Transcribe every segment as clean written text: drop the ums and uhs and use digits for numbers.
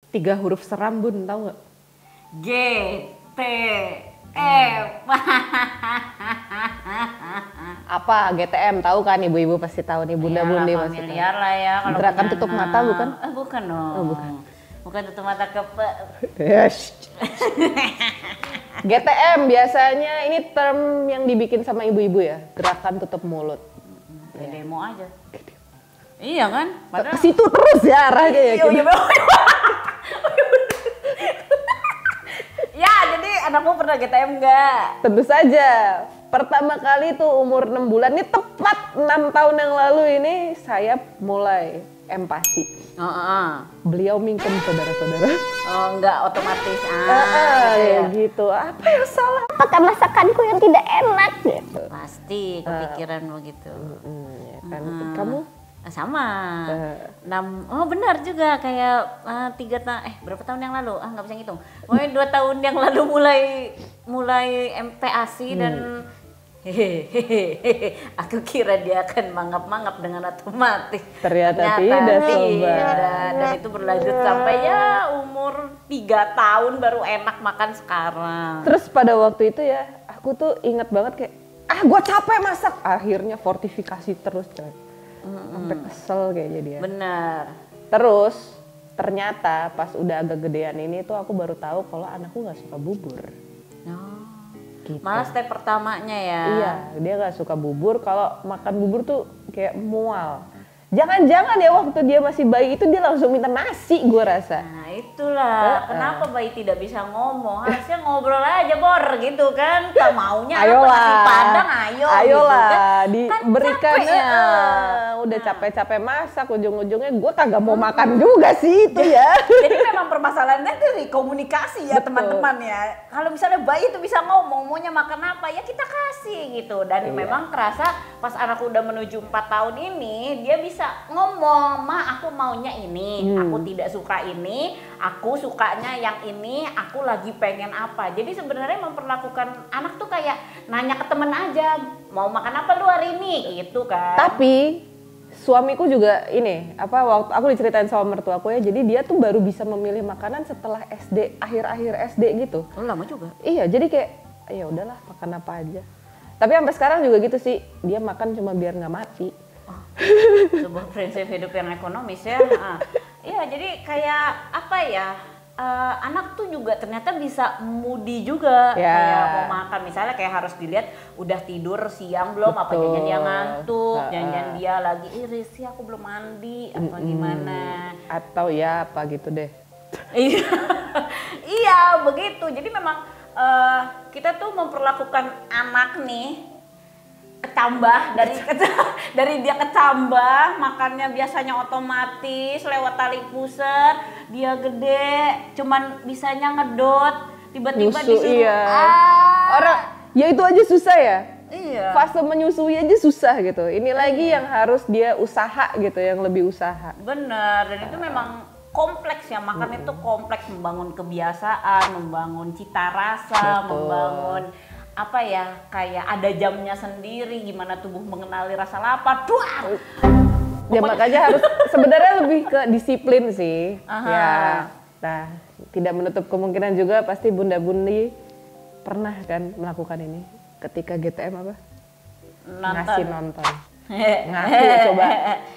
3 huruf seram bun, tahu nggak? G T M. Apa GTM, tahu kan ibu-ibu pasti tahu nih, bunda-bunda Ya, pasti tahu. familiar lah ya kalau Gerakan punya tutup anak. mata bukan? Bukan dong. Oh, bukan. Bukan tutup mata kepe. Yes. GTM biasanya ini term yang dibikin sama ibu-ibu ya, gerakan tutup mulut. Ya, demo aja. Iya kan? Ke situ terus ya arahnya ya. Iya, ya, jadi anakmu pernah GTM nggak? Tentu saja. Pertama kali tuh umur 6 bulan, ini tepat 6 tahun yang lalu ini saya mulai empati. Beliau mingkem saudara-saudara. Oh, nggak otomatis. Ya gitu. Apa yang salah? Apakah masakanku yang tidak enak gitu? Pasti kepikiran begitu. Ya kan. Kamu? Sama. Oh benar juga kayak 3 tahun, berapa tahun yang lalu? Nggak bisa ngitung. Pokoknya 2 tahun yang lalu mulai MPASI dan hehehe, aku kira dia akan mangap-mangap dengan otomatis. Ternyata tidak, sobat. Dan itu berlanjut sampai ya umur 3 tahun baru enak makan sekarang. Terus pada waktu itu ya, aku tuh inget banget kayak, gue capek masak. Akhirnya fortifikasi terus, coy. Sampai kesel kayaknya dia. Bener. Terus ternyata pas udah agak gedean ini tuh aku baru tahu kalau anakku nggak suka bubur. Gitu. Malah step pertamanya ya. Iya, dia nggak suka bubur. Kalau makan bubur tuh kayak mual. Jangan-jangan ya waktu dia masih bayi itu dia langsung minta nasi, gue rasa. Nah itulah kenapa bayi tidak bisa ngomong. Harusnya ngobrol aja Bor gitu kan. Tak maunya apa nasi padang ayolah gitu kan. diberikan Kan capek ya. Udah capek-capek masak, ujung-ujungnya gue kagak mau makan juga sih itu ya. Jadi memang permasalahannya itu di komunikasi ya teman-teman ya. Kalau misalnya bayi itu bisa ngomong maunya makan apa ya kita kasih gitu. Dan memang kerasa pas anak udah menuju 4 tahun ini dia bisa ngomong, Ma aku maunya ini, aku tidak suka ini, aku sukanya yang ini, aku lagi pengen apa. Jadi sebenarnya memperlakukan anak tuh kayak nanya ke temen aja, mau makan apa lu hari ini gitu kan. Tapi suamiku juga ini, waktu aku diceritain sama mertuaku ya, jadi dia tuh baru bisa memilih makanan setelah SD, akhir-akhir SD gitu. Oh, lama juga. Iya, jadi kayak ya udahlah makan apa aja. Tapi sampai sekarang juga gitu sih, dia makan cuma biar nggak mati. Sebuah prinsip hidup yang ekonomis ya. Iya, jadi kayak apa ya? Anak tuh juga ternyata bisa moody juga kayak mau makan misalnya kayak harus dilihat udah tidur siang belum. Betul. Apa jangan dia ngantuk, jangan dia lagi iris sih aku belum mandi apa gimana atau ya apa gitu deh. Iya begitu, jadi memang kita tuh memperlakukan anak nih kecambah dari dia kecambah makannya biasanya otomatis lewat tali pusar, dia gede cuman bisanya ngedot tiba-tiba disuruh orang ya itu aja susah ya. Iya. Fase menyusui aja susah gitu. Ini lagi yang harus dia usaha gitu, yang lebih usaha. Bener, dan itu memang kompleks ya, makan itu kompleks, membangun kebiasaan, membangun cita rasa, membangun apa ya, kayak ada jamnya sendiri, gimana tubuh mengenali rasa lapar. Ya makanya harus sebenarnya lebih ke disiplin sih. Ya, nah tidak menutup kemungkinan juga pasti bunda-bundi pernah kan melakukan ini ketika GTM apa? Ngasih nonton. Ngaku coba.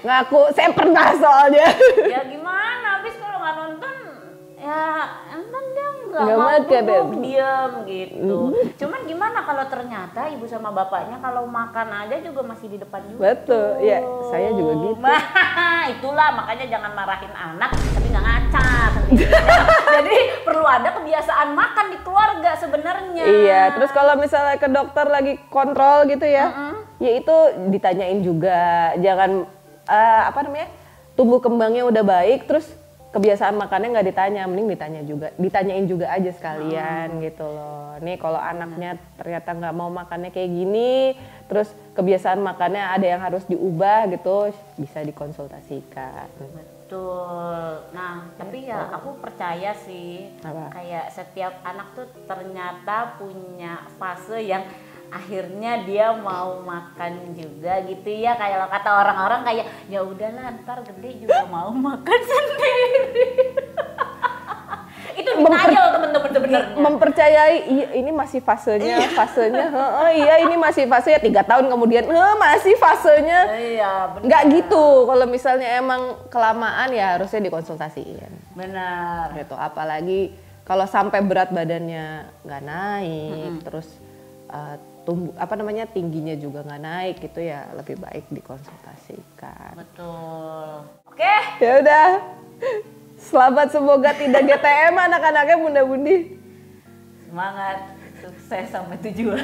Ngaku, saya pernah soalnya. Ya gimana, habis kalau nggak nonton ya nonton dia nggak mau makan, duduk diam gitu. Cuman gimana kalau ternyata ibu sama bapaknya kalau makan aja juga masih di depan YouTube. Betul, ya saya juga gitu. Itulah makanya jangan marahin anak tapi nggak ngaca sendiri. Jadi perlu ada kebiasaan makan di keluarga sebenarnya. Iya, terus kalau misalnya ke dokter lagi kontrol gitu ya, ya itu ditanyain juga, jangan tumbuh kembangnya udah baik, terus kebiasaan makannya nggak ditanya, mending ditanyain juga aja sekalian gitu loh. Nih kalau anaknya ternyata nggak mau makannya kayak gini, terus kebiasaan makannya ada yang harus diubah gitu, bisa dikonsultasikan. Betul. Nah, tapi ya aku percaya sih, kayak setiap anak tuh ternyata punya fase yang akhirnya dia mau makan juga gitu ya, kayak kata orang-orang kayak ya udahlah ntar gede juga mau makan sendiri. denial teman-teman sebenarnya. Mempercayai ini masih fasenya, iya ini masih fasenya 3 tahun kemudian masih fasenya. Iya, benar. Nggak gitu. Kalau misalnya emang kelamaan ya harusnya dikonsultasiin. Benar. Gitu. Apalagi kalau sampai berat badannya nggak naik, terus tingginya juga nggak naik gitu ya, lebih baik dikonsultasikan. Betul. Oke. Ya udah. Selamat, semoga tidak GTM anak-anaknya bunda-budi. Semangat, sukses sampai tujuan.